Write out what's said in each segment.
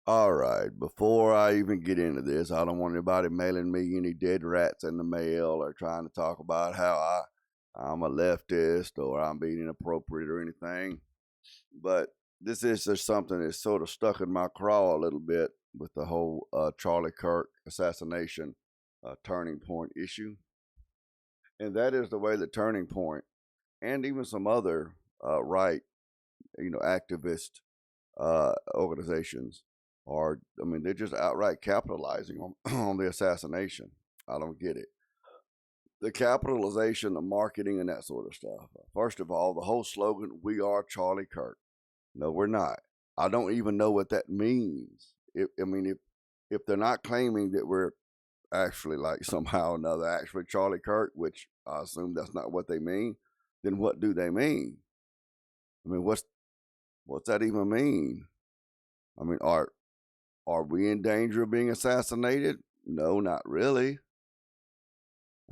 All right, before I even get into this, I don't want anybody mailing me any dead rats in the mail or trying to talk about how I'm a leftist or I'm being inappropriate or anything. But this is just something that's sort of stuck in my craw a little bit with the whole Charlie Kirk assassination turning point issue. And that is the way the turning point and even some other right, activist organizations are, I mean, they're just outright capitalizing on, on the assassination. I don't get it. The capitalization, the marketing, and that sort of stuff. First of all, the whole slogan, "We are Charlie Kirk." No, we're not. I don't even know what that means. If they're not claiming that we're actually like somehow or another actually Charlie Kirk, which I assume that's not what they mean, then what do they mean? I mean, what's that even mean? I mean, are we in danger of being assassinated? No, not really.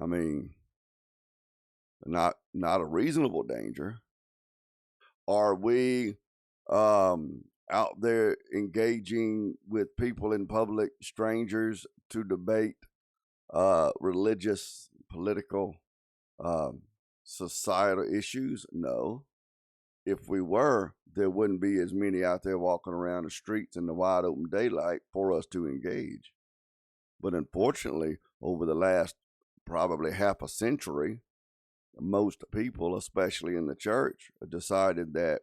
I mean, not a reasonable danger. Are we out there engaging with people in public, strangers, to debate religious, political, um, societal issues? No. If we were, there wouldn't be as many out there walking around the streets in the wide open daylight for us to engage. But unfortunately, over the last probably half a century, most people, especially in the church, decided that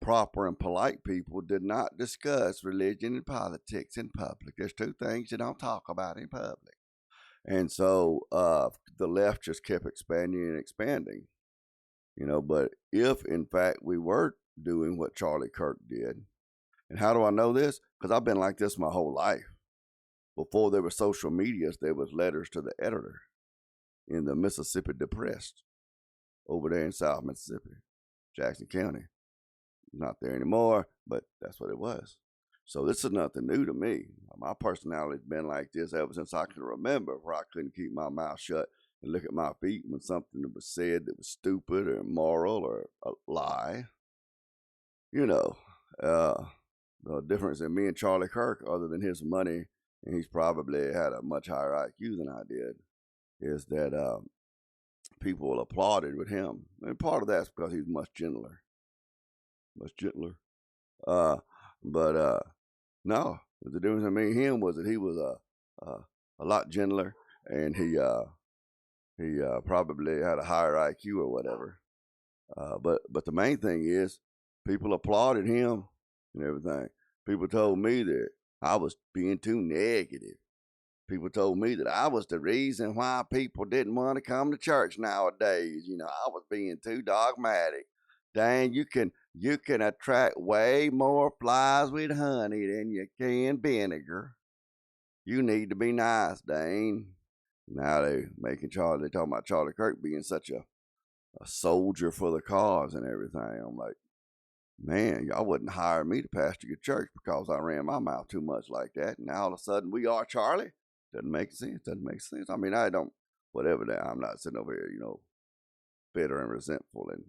proper and polite people did not discuss religion and politics in public. There's two things you don't talk about in public. And so the left just kept expanding and expanding. But if in fact we were doing what Charlie Kirk did, and how do I know this? Because I've been like this my whole life. Before there were social medias, there was letters to the editor in the Mississippi Depressed over there in South Mississippi, Jackson County. Not there anymore, but that's what it was. So this is nothing new to me. My personality's been like this ever since I can remember, where I couldn't keep my mouth shut and look at my feet when something that was said that was stupid or immoral or a lie. You know, uh, the difference in me and Charlie Kirk, other than his money, and he's probably had a much higher IQ than I did, is that people applauded with him. And part of that's because he's much gentler, much gentler. Uh, but no, the difference in me and him was that he was a lot gentler, and he probably had a higher IQ or whatever. But the main thing is, people applauded him and everything. People told me that I was being too negative. People told me that I was the reason why people didn't want to come to church nowadays. I was being too dogmatic. Dang, you can attract way more flies with honey than you can vinegar. You need to be nice, Dane. Now they talking about Charlie Kirk being such a soldier for the cause and everything. I'm like, man, y'all wouldn't hire me to pastor your church because I ran my mouth too much like that. And now all of a sudden we are Charlie. Doesn't make sense. Doesn't make sense. I mean, I don't, whatever that. I'm not sitting over here, bitter and resentful and,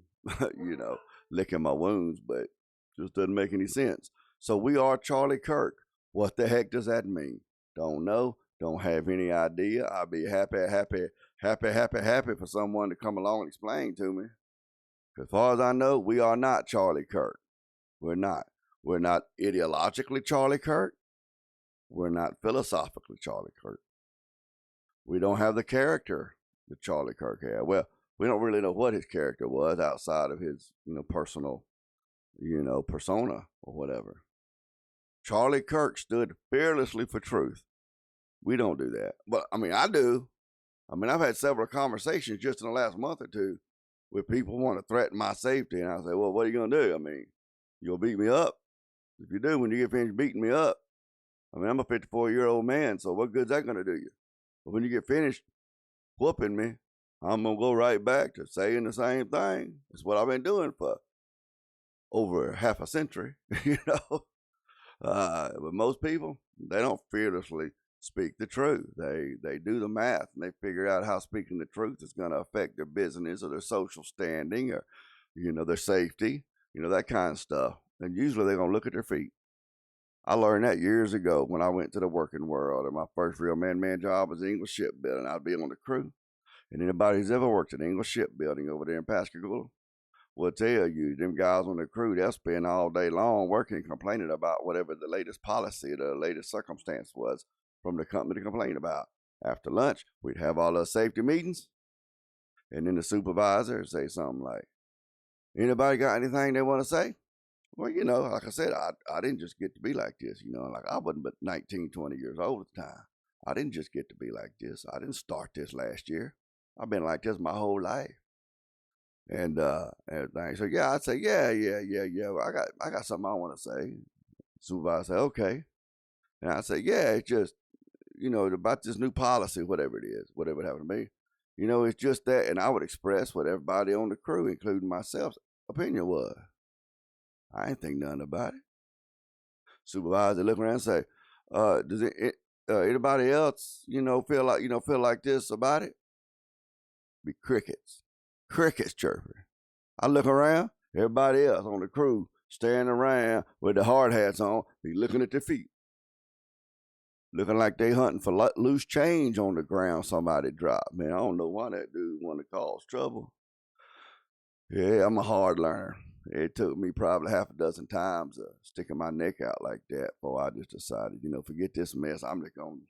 licking my wounds, but just doesn't make any sense. So we are Charlie Kirk. What the heck does that mean? Don't know. Don't have any idea. I'll be happy for someone to come along and explain to me. As far as I know, we are not Charlie Kirk. We're not. We're not ideologically Charlie Kirk. We're not philosophically Charlie Kirk. We don't have the character that Charlie Kirk had. Well, we don't really know what his character was outside of his, personal, persona or whatever. Charlie Kirk stood fearlessly for truth. We don't do that. But, I mean, I do. I mean, I've had several conversations just in the last month or two where people want to threaten my safety. And I say, well, what are you going to do? I mean, you going to beat me up? If you do, when you get finished beating me up, I mean, I'm a 54-year-old man, so what good's that going to do you? But when you get finished whooping me, I'm going to go right back to saying the same thing. It's what I've been doing for over half a century, But most people, they don't fearlessly speak the truth. They do the math and they figure out how speaking the truth is going to affect their business or their social standing or, their safety, that kind of stuff. And usually they're going to look at their feet. I learned that years ago when I went to the working world, and my first real man job was English shipbuilding. I'd be on the crew. And anybody who's ever worked at English shipbuilding over there in Pascagoula will tell you, them guys on the crew, they'll spend all day long working, complaining about whatever the latest policy, the latest circumstance was from the company to complain about. After lunch, we'd have all our safety meetings, and then the supervisor would say something like, anybody got anything they want to say? Well, like I said, I didn't just get to be like this, like I wasn't but 19, 20 years old at the time. I didn't just get to be like this. I didn't start this last year. I've been like this my whole life. And everything. So yeah, I'd say, yeah. I got something I want to say. Supervisor say, okay. And I say, yeah, it's just, about this new policy, whatever it is, whatever it happened to me. It's just that, and I would express what everybody on the crew, including myself's opinion was. I ain't think nothing about it. Supervisor look around and say, does anybody else, feel like this about it? Be crickets chirping. I look around, everybody else on the crew standing around with the hard hats on, be looking at their feet. Looking like they hunting for loose change on the ground somebody dropped. Man, I don't know why that dude want to cause trouble. Yeah, I'm a hard learner. It took me probably half a dozen times sticking my neck out like that before I just decided, forget this mess. I'm just going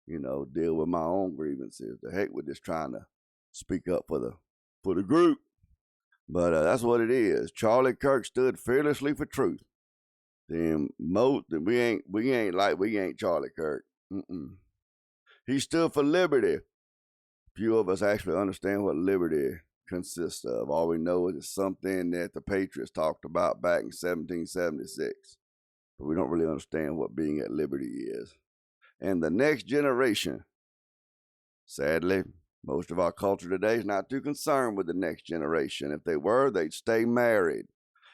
to, deal with my own grievances. The heck with just trying to speak up for the group. But that's what it is. Charlie Kirk stood fearlessly for truth. Then we ain't Charlie Kirk. He stood for liberty. Few of us actually understand what liberty consists of. All we know is it's something that the Patriots talked about back in 1776. But we don't really understand what being at liberty is. And the next generation, sadly, most of our culture today is not too concerned with the next generation. If they were, they'd stay married.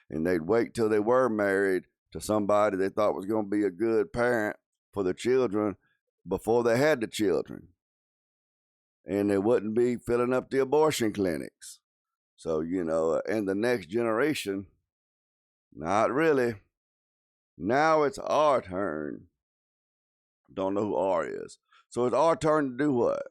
And they'd wait till they were married to somebody they thought was going to be a good parent for the children before they had the children. And they wouldn't be filling up the abortion clinics. So, and the next generation, not really. Now it's our turn. Don't know who R is. So it's our turn to do what?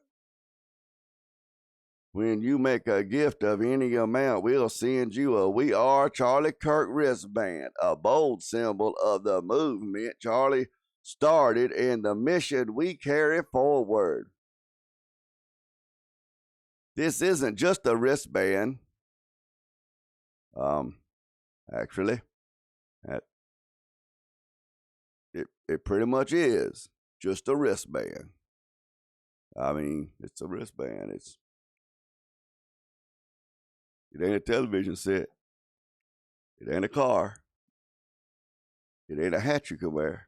When you make a gift of any amount, we'll send you a We Are Charlie Kirk wristband, a bold symbol of the movement Charlie started and the mission we carry forward. This isn't just a wristband. Actually, it pretty much is just a wristband. I mean, it's a wristband. It ain't a television set. It ain't a car. It ain't a hat you can wear.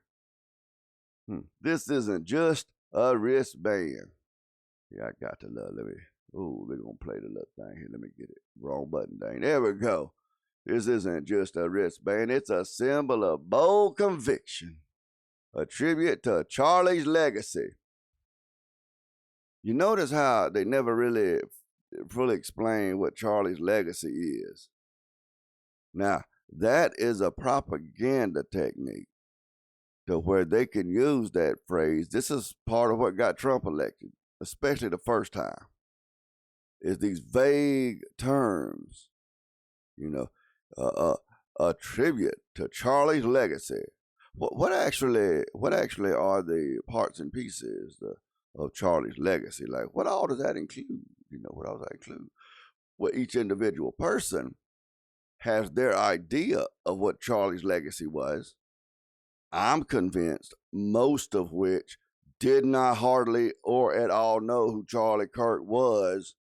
This isn't just a wristband. Yeah, I got to let me. Ooh, we're going to play the little thing here. Let me get it. Wrong button, dang. There we go. This isn't just a wristband. It's a symbol of bold conviction. A tribute to Charlie's legacy. You notice how they never really fully explain what Charlie's legacy is. Now, that is a propaganda technique to where they can use that phrase. This is part of what got Trump elected, especially the first time, is these vague terms, a tribute to Charlie's legacy. What actually are the parts and pieces of Charlie's legacy? Like, what all does that include? What all does that include? Well, each individual person has their idea of what Charlie's legacy was. I'm convinced most of which did not hardly or at all know who Charlie Kirk was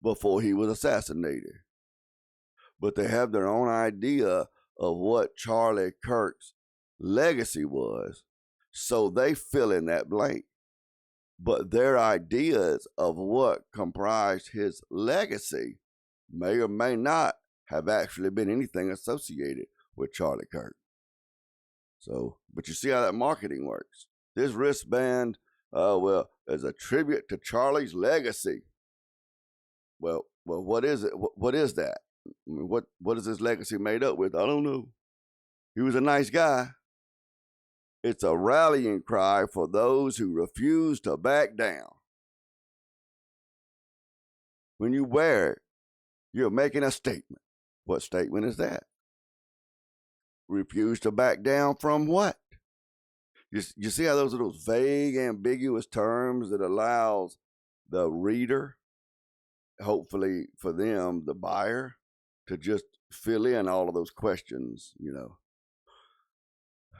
before he was assassinated. But they have their own idea of what Charlie Kirk's legacy was, so they fill in that blank. But their ideas of what comprised his legacy may or may not have actually been anything associated with Charlie Kirk. So, but you see how that marketing works. This wristband, is a tribute to Charlie's legacy. Well, what is it? What is that? I mean, what is his legacy made up with? I don't know. He was a nice guy. It's a rallying cry for those who refuse to back down. When you wear it, you're making a statement. What statement is that? Refuse to back down from what? You see how those are those vague, ambiguous terms that allows the reader, hopefully for them, the buyer, to just fill in all of those questions, you know.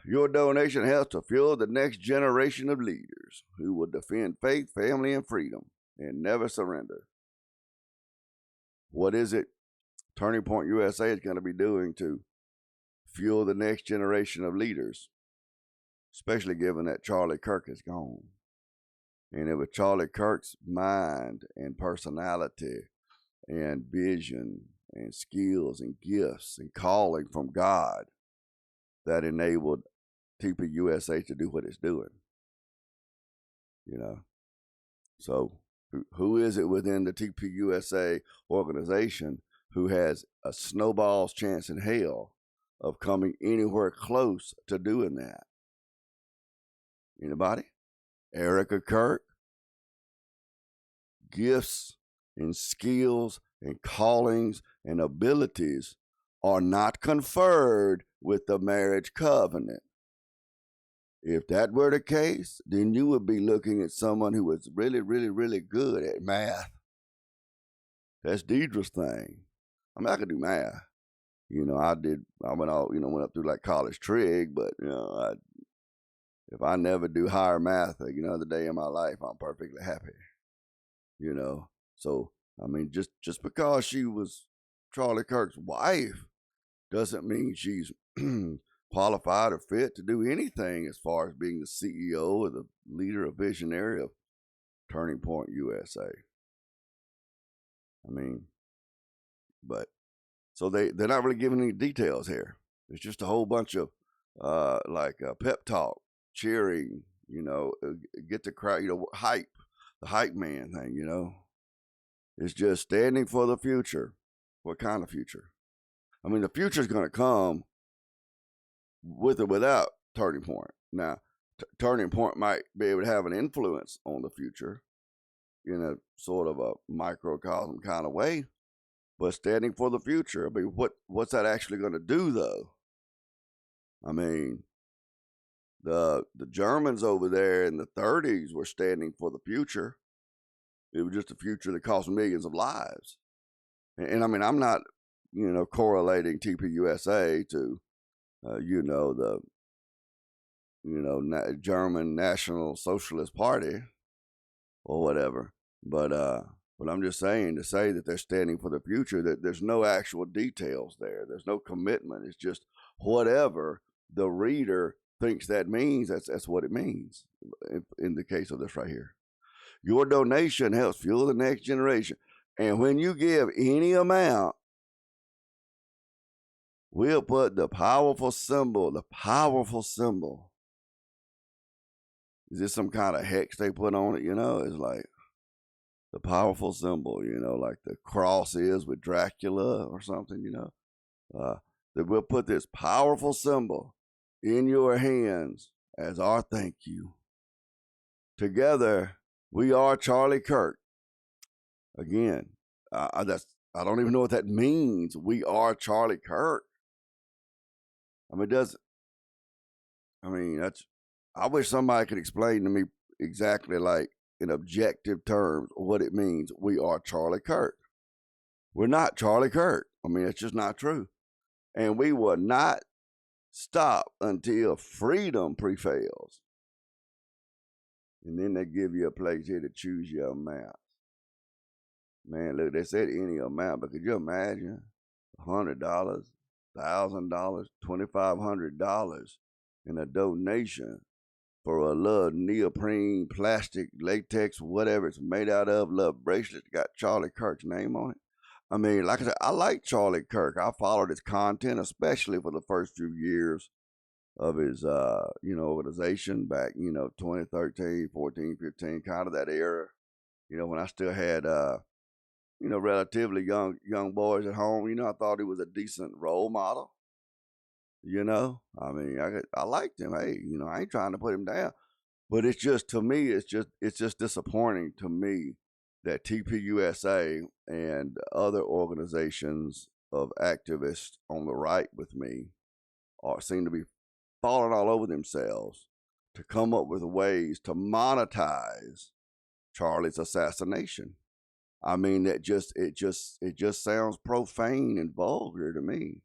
Your donation helps to fuel the next generation of leaders who will defend faith, family, and freedom and never surrender. What is it Turning Point USA is going to be doing to fuel the next generation of leaders, especially given that Charlie Kirk is gone? And it was Charlie Kirk's mind and personality and vision and skills and gifts and calling from God that enabled TPUSA to do what it's doing. You know, so who is it within the TPUSA organization who has a snowball's chance in hell of coming anywhere close to doing that? Anybody? Erica Kirk? Gifts and skills and callings and abilities are not conferred with the marriage covenant. If that were the case, then you would be looking at someone who was really, really, really good at math. That's Deidre's thing. I mean, I could do math. You know, I went up through like college trig, but, you know, if I never do higher math, another day in my life, I'm perfectly happy. You know, so, I mean, just because she was Charlie Kirk's wife doesn't mean she's qualified or fit to do anything as far as being the CEO or the leader or visionary of Turning Point USA. I mean, but so they're not really giving any details here. It's just a whole bunch of pep talk, cheering, get the crowd, hype, the hype man thing, It's just standing for the future. What kind of future? I mean, the future's going to come with or without Turning Point. Now, Turning Point might be able to have an influence on the future in a sort of a microcosm kind of way, but standing for the future, I mean, what's that actually going to do, though? I mean, the Germans over there in the 30s were standing for the future. It was just a future that cost millions of lives. And I mean, I'm not, correlating TPUSA to, the, German National Socialist Party or whatever. But I'm just saying, to say that they're standing for the future, that there's no actual details there. There's no commitment. It's just whatever the reader thinks that means, that's what it means in the case of this right here. Your donation helps fuel the next generation. And when you give any amount, we'll put the powerful symbol. Is this some kind of hex they put on it? It's like the powerful symbol, like the cross is with Dracula or something, that we'll put this powerful symbol in your hands as our thank you. Together, we are Charlie Kirk. Again, I don't even know what that means. We are Charlie Kirk. I mean, I wish somebody could explain to me exactly, like, in objective terms, what it means. We are Charlie Kirk. We're not Charlie Kirk. I mean, it's just not true. And we will not stop until freedom prevails. And then they give you a place here to choose your amount. Man, look, they said any amount, but could you imagine $100, $1,000, $2,500 in a donation for a little neoprene, plastic, latex, whatever it's made out of, little bracelet got Charlie Kirk's name on it? I mean, like I said, I like Charlie Kirk. I followed his content, especially for the first few years of his, organization back, 2013, 14, 15, kind of that era, when I still had, relatively young boys at home. I thought he was a decent role model. You know, I mean, I liked him. Hey, you know, I ain't trying to put him down, but it's just to me, it's just disappointing to me that TPUSA and other organizations of activists on the right with me are seem to be falling all over themselves to come up with ways to monetize Charlie's assassination. I mean, it just sounds profane and vulgar to me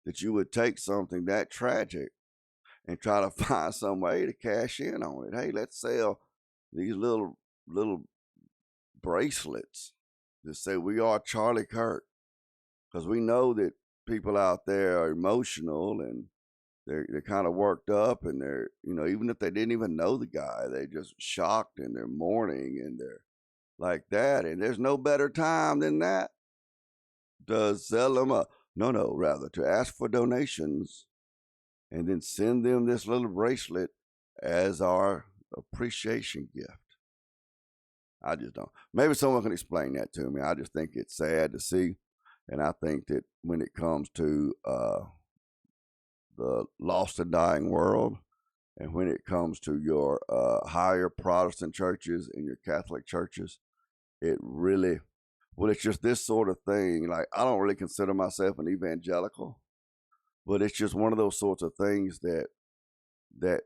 that you would take something that tragic and try to find some way to cash in on it. Hey, let's sell these little bracelets that say we are Charlie Kirk, because we know that people out there are emotional and they're kind of worked up, and they're, you know, even if they didn't even know the guy, they're just shocked and they're mourning and they're like that. And there's no better time than that to sell them a no, rather to ask for donations and then send them this little bracelet as our appreciation gift. I just don't. Maybe someone can explain that to me. I just think it's sad to see, and I think that when it comes to the lost and dying world, and when it comes to your higher Protestant churches and your Catholic churches, it really, well, it's just this sort of thing. Like, I don't really consider myself an evangelical, but it's just one of those sorts of things that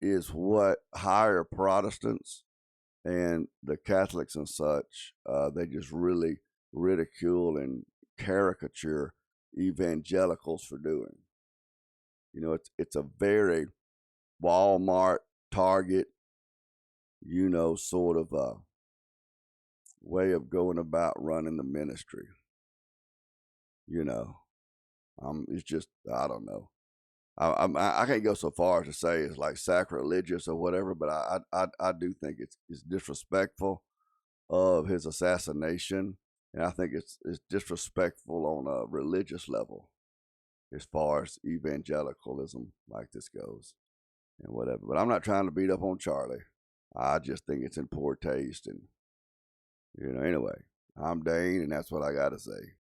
is what higher Protestants and the Catholics and such, they just really ridicule and caricature evangelicals for doing. You know, it's a very Walmart, Target, you know, sort of a way of going about running the ministry. You know, it's just, I don't know. I can't go so far as to say it's like sacrilegious or whatever, but I do think it's disrespectful of his assassination, and I think it's disrespectful on a religious level as far as evangelicalism like this goes and whatever. But I'm not trying to beat up on Charlie. I just think it's in poor taste, and you know. Anyway, I'm Dane, and that's what I got to say.